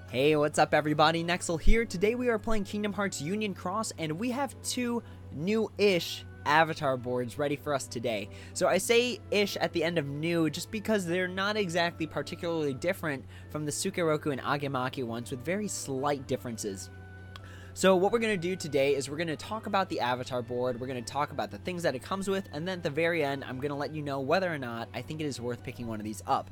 Hey, what's up everybody, Nexel here. Today we are playing Kingdom Hearts Union Cross, and we have two new-ish avatar boards ready for us today. So I say ish at the end of new just because they're not exactly particularly different from the Sukeroku and Agemaki ones, with very slight differences. So what we're going to do today is we're going to talk about the avatar board, we're going to talk about the things that it comes with, and then at the very end I'm going to let you know whether or not I think it is worth picking one of these up.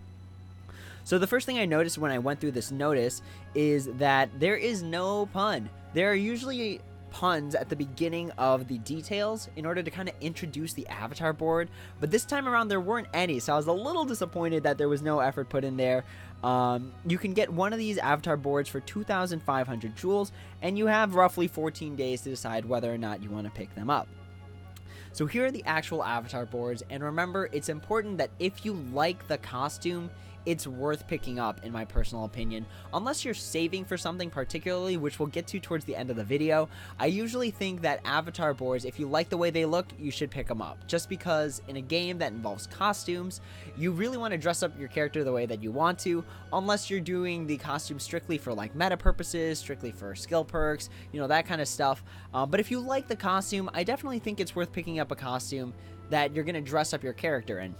So the first thing I noticed when I went through this notice is that there is no pun. There are usually puns at the beginning of the details in order to kind of introduce the avatar board, but this time around there weren't any, so I was a little disappointed that there was no effort put in there. You can get one of these avatar boards for 2,500 jewels, and you have roughly 14 days to decide whether or not you want to pick them up. So here are the actual avatar boards, and remember, it's important that if you like the costume, it's worth picking up, in my personal opinion. Unless you're saving for something particularly, which we'll get to towards the end of the video, I usually think that avatar boards, if you like the way they look, you should pick them up. Just because in a game that involves costumes, you really want to dress up your character the way that you want to, unless you're doing the costume strictly for like meta purposes, strictly for skill perks, you know, that kind of stuff. But if you like the costume, I definitely think it's worth picking up a costume that you're going to dress up your character in.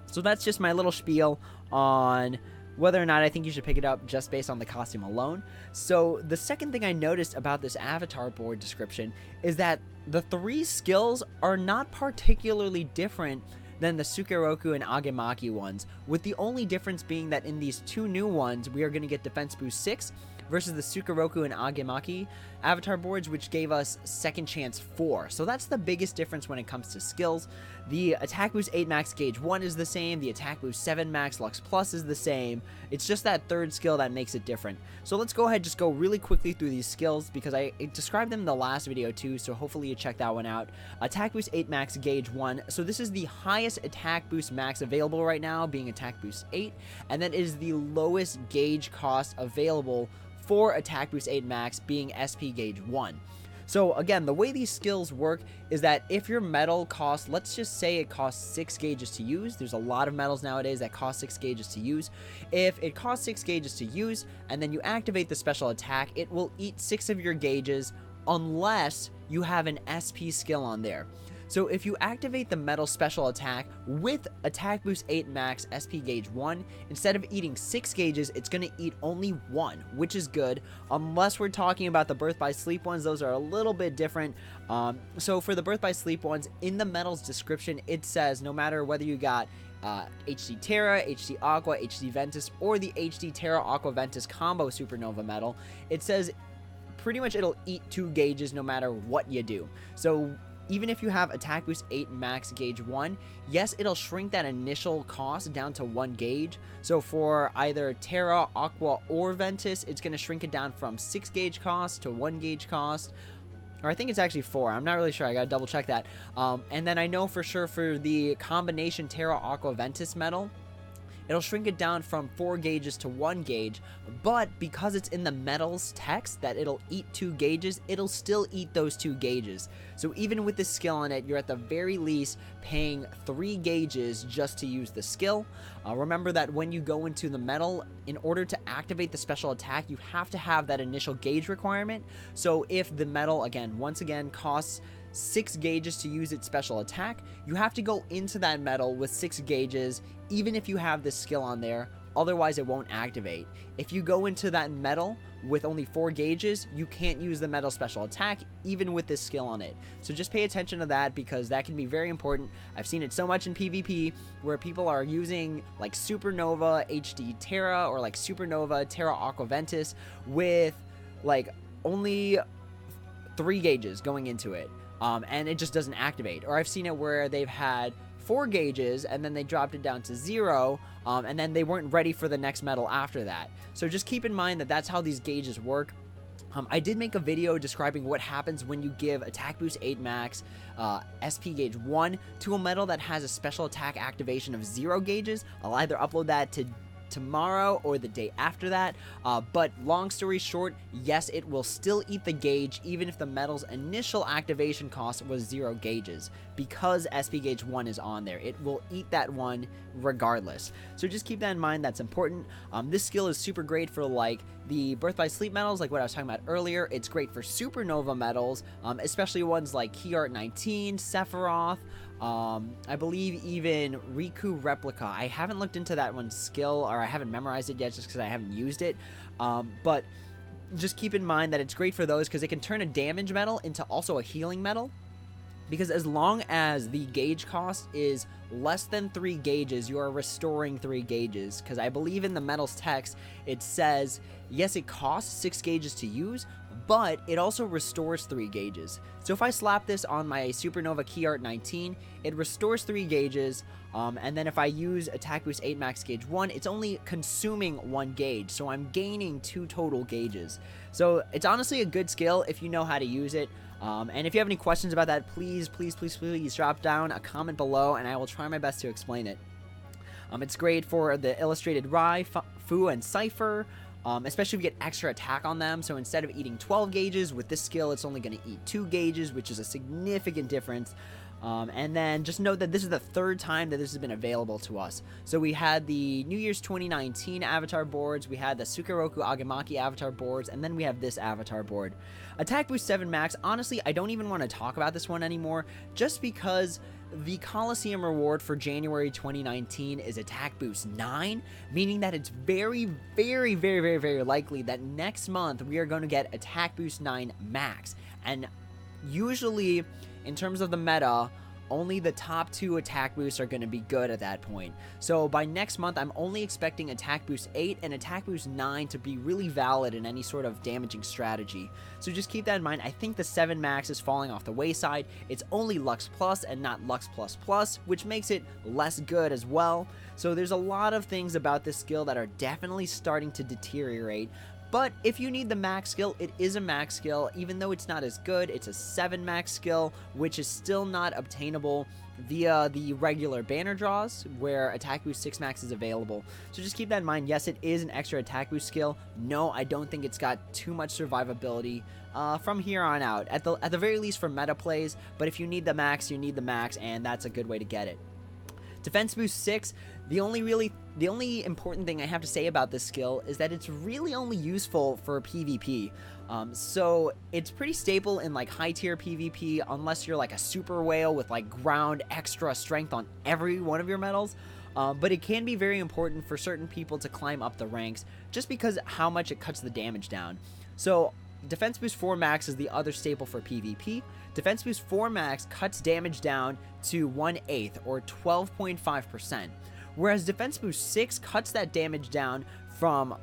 So that's just my little spiel on whether or not I think you should pick it up just based on the costume alone. So the second thing I noticed about this avatar board description is that the three skills are not particularly different than the Sukeroku and Agemaki ones, with the only difference being that in these two new ones we are going to get defense boost 6 versus the Sukeroku and Agemaki avatar boards, which gave us second chance 4. So that's the biggest difference when it comes to skills. The attack boost 8 max gauge 1 is the same, the attack boost 7 max lux plus is the same. It's just that third skill that makes it different. So let's go ahead, just go really quickly through these skills because I described them in the last video too, so hopefully you check that one out. Attack boost 8 max gauge 1, so this is the highest attack boost max available right now, being attack boost 8, and that is the lowest gauge cost available for attack boost 8 max, being SP gauge 1. So again, the way these skills work is that if your medal costs, let's just say it costs 6 gauges to use, there's a lot of medals nowadays that cost 6 gauges to use. If it costs 6 gauges to use and then you activate the special attack, it will eat 6 of your gauges unless you have an SP skill on there. So if you activate the medal special attack with attack boost 8 max SP gauge 1, instead of eating 6 gauges, it's going to eat only 1, which is good, unless we're talking about the birth by sleep ones. Those are a little bit different. So for the birth by sleep ones, in the medal's description, it says no matter whether you got HD Terra, HD Aqua, HD Ventus, or the HD Terra Aqua Ventus combo supernova medal, it says pretty much it'll eat 2 gauges no matter what you do. So even if you have attack boost 8 max gauge 1, yes, it'll shrink that initial cost down to 1 gauge. So for either Terra, Aqua, or Ventus, it's going to shrink it down from 6 gauge cost to 1 gauge cost. Or I think it's actually 4. I'm not really sure. I gotta double check that. And then I know for sure for the combination Terra, Aqua, Ventus medal, it'll shrink it down from 4 gauges to 1 gauge, but because it's in the medals text that it'll eat 2 gauges, it'll still eat those 2 gauges. So even with this skill on it, you're at the very least paying 3 gauges just to use the skill. Remember that when you go into the medal, in order to activate the special attack, you have to have that initial gauge requirement. So if the medal, again, once again, costs 6 gauges to use its special attack, you have to go into that medal with 6 gauges, even if you have this skill on there, otherwise it won't activate. If you go into that medal with only 4 gauges, you can't use the medal special attack, even with this skill on it. So just pay attention to that, because that can be very important. I've seen it so much in PvP, where people are using like Supernova HD Terra, or like Supernova Terra Aqua Ventus, with like only 3 gauges going into it. And it just doesn't activate. Or I've seen it where they've had 4 gauges and then they dropped it down to 0, and then they weren't ready for the next medal after that. So just keep in mind that that's how these gauges work. I did make a video describing what happens when you give attack boost 8 max SP gauge 1 to a medal that has a special attack activation of 0 gauges. I'll either upload that tomorrow or the day after that. But long story short, yes, it will still eat the gauge even if the medal's initial activation cost was 0 gauges, because SP Gauge 1 is on there. It will eat that one regardless. So just keep that in mind. That's important. This skill is super great for like the Birth by Sleep medals, like what I was talking about earlier. It's great for Supernova medals, especially ones like Key Art 19, Sephiroth, I believe even Riku Replica. I haven't looked into that one's skill, or I haven't memorized it yet just because I haven't used it. But just keep in mind that it's great for those because it can turn a damage medal into also a healing medal. Because as long as the gauge cost is less than 3 gauges, you are restoring 3 gauges. Because I believe in the medal's text, it says, yes, it costs 6 gauges to use, but it also restores 3 gauges. So if I slap this on my Supernova Key Art 19, it restores 3 gauges, and then if I use Attack Boost 8 Max Gauge 1, it's only consuming 1 gauge, so I'm gaining 2 total gauges. So it's honestly a good skill if you know how to use it. And if you have any questions about that, please drop down a comment below, and I will try my best to explain it. It's great for the Illustrated Rai, Fu, and Cypher, especially if you get extra attack on them. So instead of eating 12 gauges, with this skill, it's only going to eat 2 gauges, which is a significant difference. And then just note that this is the 3rd time that this has been available to us. So we had the New Year's 2019 avatar boards, we had the Sukeroku Agamaki avatar boards, and then we have this avatar board. Attack Boost 7 Max, honestly, I don't even want to talk about this one anymore, just because the Coliseum reward for January 2019 is Attack Boost 9, meaning that it's very likely that next month we are going to get Attack Boost 9 Max. And usually, in terms of the meta, only the top 2 attack boosts are going to be good at that point. So by next month, I'm only expecting Attack Boost 8 and Attack Boost 9 to be really valid in any sort of damaging strategy. So just keep that in mind. I think the 7 Max is falling off the wayside. It's only Lux Plus and not Lux Plus Plus, which makes it less good as well. So there's a lot of things about this skill that are definitely starting to deteriorate. But if you need the max skill, it is a max skill. Even though it's not as good, it's a 7 max skill, which is still not obtainable via the regular banner draws, where Attack Boost 6 Max is available. So just keep that in mind. Yes, it is an extra Attack Boost skill. No, I don't think it's got too much survivability from here on out. At the very least for meta plays, but if you need the max, you need the max, and that's a good way to get it. Defense Boost 6, the only important thing I have to say about this skill is that it's really only useful for PvP. So it's pretty stable in like high tier PvP unless you're like a super whale with like ground extra strength on every one of your medals. But it can be very important for certain people to climb up the ranks just because how much it cuts the damage down. So Defense Boost 4 Max is the other staple for PvP. Defense Boost 4 Max cuts damage down to 1/8 or 12.5%, whereas Defense Boost 6 cuts that damage down from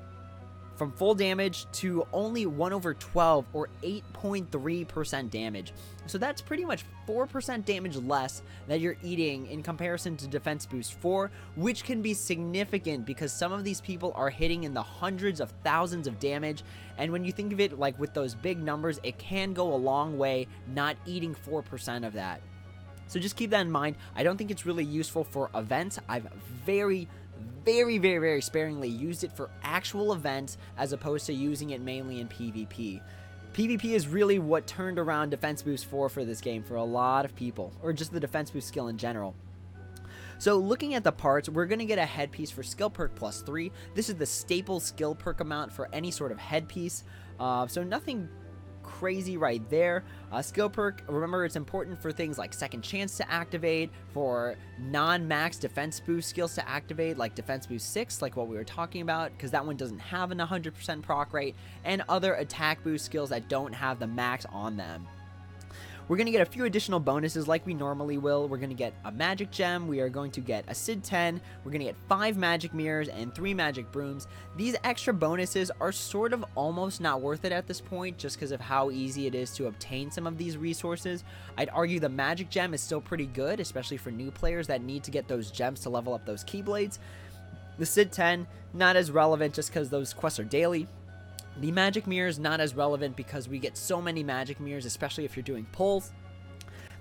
full damage to only 1/12 or 8.3% damage. So that's pretty much 4% damage less that you're eating in comparison to Defense Boost 4, which can be significant because some of these people are hitting in the hundreds of thousands of damage, and when you think of it like with those big numbers, it can go a long way not eating 4% of that. So just keep that in mind. I don't think it's really useful for events. I've very sparingly used it for actual events as opposed to using it mainly in PvP. PvP is really what turned around Defense Boost 4 for this game for a lot of people, or just the Defense Boost skill in general. So looking at the parts, we're going to get a headpiece for skill perk plus 3. This is the staple skill perk amount for any sort of headpiece. So nothing crazy right there. Skill perk, remember, it's important for things like second chance to activate, for non-max defense boost skills to activate, like defense boost 6, like what we were talking about, because that one doesn't have an 100% proc rate, and other attack boost skills that don't have the max on them. We're going to get a few additional bonuses like we normally will. We're going to get a magic gem, we are going to get a Sid 10, we're going to get 5 magic mirrors and 3 magic brooms. These extra bonuses are sort of almost not worth it at this point just because of how easy it is to obtain some of these resources. I'd argue the magic gem is still pretty good, especially for new players that need to get those gems to level up those keyblades. The Sid 10, not as relevant just because those quests are daily. The magic mirror is not as relevant because we get so many magic mirrors, especially if you're doing pulls.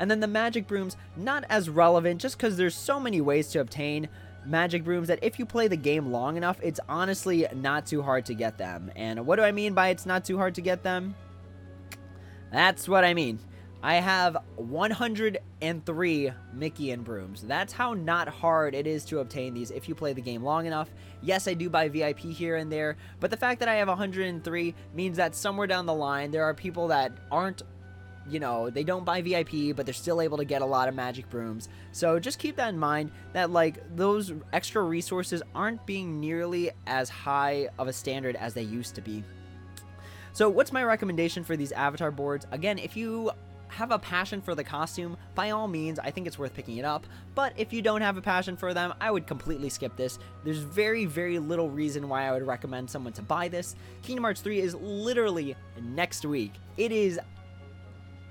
And then the magic brooms, not as relevant just because there's so many ways to obtain magic brooms that if you play the game long enough, it's honestly not too hard to get them. And what do I mean by it's not too hard to get them? That's what I mean. I have 103 Mickey-and brooms. That's how not hard it is to obtain these if you play the game long enough. Yes, I do buy VIP here and there, but the fact that I have 103 means that somewhere down the line, there are people that aren't, you know, they don't buy VIP, but they're still able to get a lot of magic brooms. So just keep that in mind, that like those extra resources aren't being nearly as high of a standard as they used to be. So what's my recommendation for these avatar boards? Again, if you have a passion for the costume, by all means, I think it's worth picking it up. But if you don't have a passion for them, I would completely skip this. There's very, very little reason why I would recommend someone to buy this. Kingdom Hearts 3 is literally next week. It is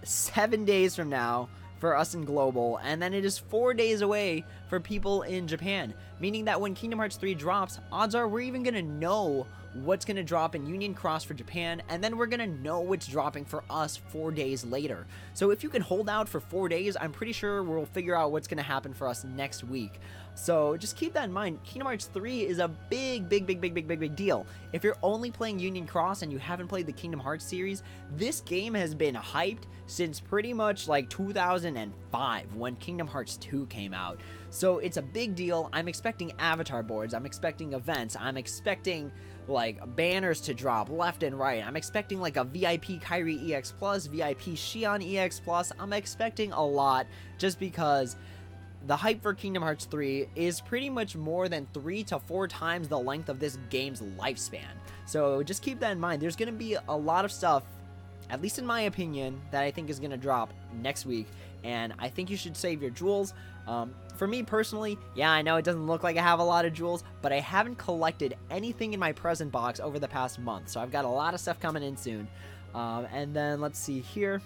7 days from now for us in global, and then it is 4 days away for people in Japan, meaning that when Kingdom Hearts 3 drops, odds are we're even gonna know what's gonna drop in Union Cross for Japan, and then we're gonna know what's dropping for us 4 days later. So if you can hold out for 4 days, I'm pretty sure we'll figure out what's gonna happen for us next week. So just keep that in mind. Kingdom Hearts 3 is a big deal. If you're only playing Union Cross and you haven't played the Kingdom Hearts series, this game has been hyped since pretty much like 2005 when Kingdom Hearts 2 came out. So it's a big deal. I'm expecting avatar boards, I'm expecting events, I'm expecting like banners to drop left and right. I'm expecting like a VIP Kyrie EX Plus, VIP Xion EX Plus. I'm expecting a lot just because the hype for Kingdom Hearts 3 is pretty much more than 3 to 4 times the length of this game's lifespan. So just keep that in mind. There's going to be a lot of stuff, at least in my opinion, that I think is going to drop next week. And I think you should save your jewels. For me personally, yeah, I know it doesn't look like I have a lot of jewels, but I haven't collected anything in my present box over the past month. So I've got a lot of stuff coming in soon. And then let's see here.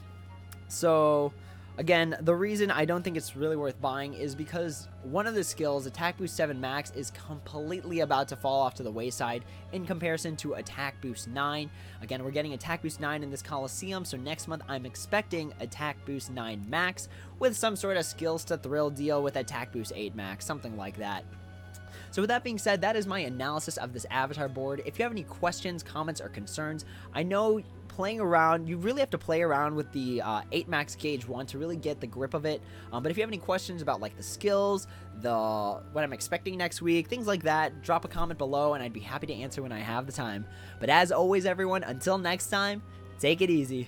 So again, the reason I don't think it's really worth buying is because one of the skills, Attack Boost 7 Max, is completely about to fall off to the wayside in comparison to Attack Boost 9. Again, we're getting Attack Boost 9 in this Coliseum, so next month I'm expecting Attack Boost 9 Max with some sort of skills to thrill deal with Attack Boost 8 Max, something like that. So with that being said, that is my analysis of this avatar board. If you have any questions, comments, or concerns, I know playing around, you really have to play around with the 8 Max Gauge 1 to really get the grip of it. But if you have any questions about like the skills, what I'm expecting next week, things like that, drop a comment below and I'd be happy to answer when I have the time. But as always, everyone, until next time, take it easy.